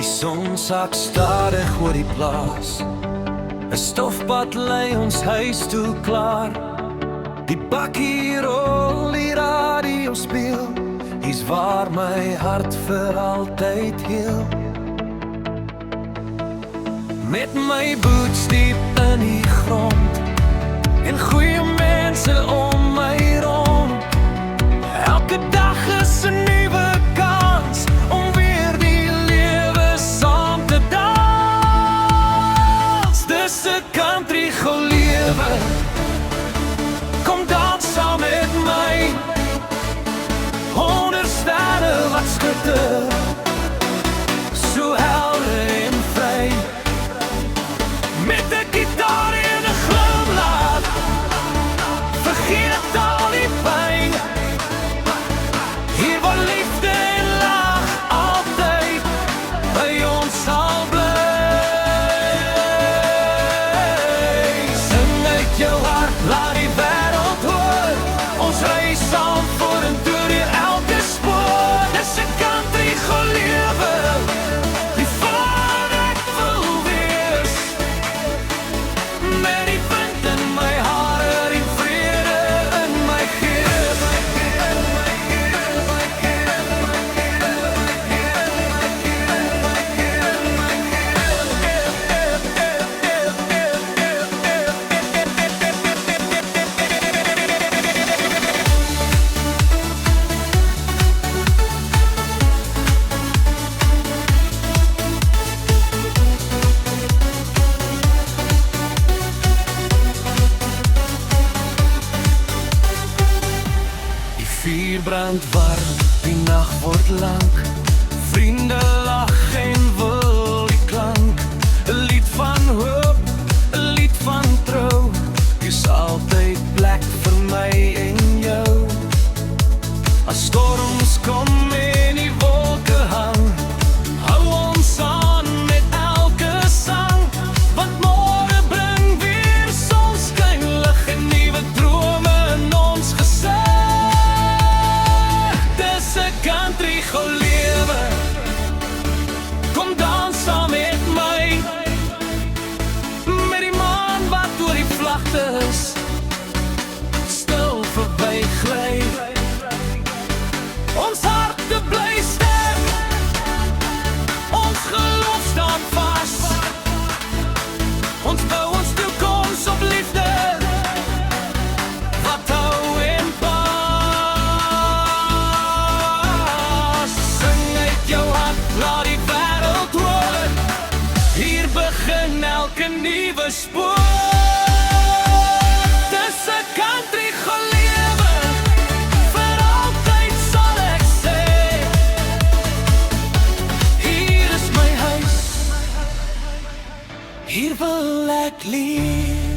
Die son sak stadig oor die plaas. 'n Stofpad lei ons huis toe klaar. Die bakkie rol, die radio speel. Hier's waar my hart vir altyd heel. Met my boots diep in die grond en goeie mense om my rond. Elke dag is 'n nuwe kans om weer die lewe saam te dans. Dis 'n country gelewe. Kom dans saam met my. Onder sterre wat skutter, so helder en vry. Met 'n gitaar en 'n glimlach, vergeet al die pyn. Hier waar liefde en lag altyd by ons sal bly. Sing uit jou hart, laat die wêreld hoor. Ons reis saam vorentoe deur elke spoor. Dis 'n country gelewe, die van ek wil wees. Met die wind in my hare, die vrede in my gees. Die vuur brand warm, die nag word lank. Vriende lag en wil die klank. 'n lied van hoop, 'n lied van trou. Jy's altyd plek vir my en jou. As storms kom en die wolke hang, hou ons aan met elke sang. Want môre bring weer sonskyn, lig en nuwe drome in ons gesig. Dis 'n country gelewe. Kom dans saam met my. Met die maan wat oor die vlaktes stil verbygly. Ons harte bly sterk, ons geloof staan vas. Ons bou ons toekoms op liefde, wat hou en pas. Sing uit jou hart, laat die wêreld hoor. Hier begin elke nuwe spoor. Dis 'n country gelewe, vir altyd sal ek sê. Hier is my huis, hier wil ek leef.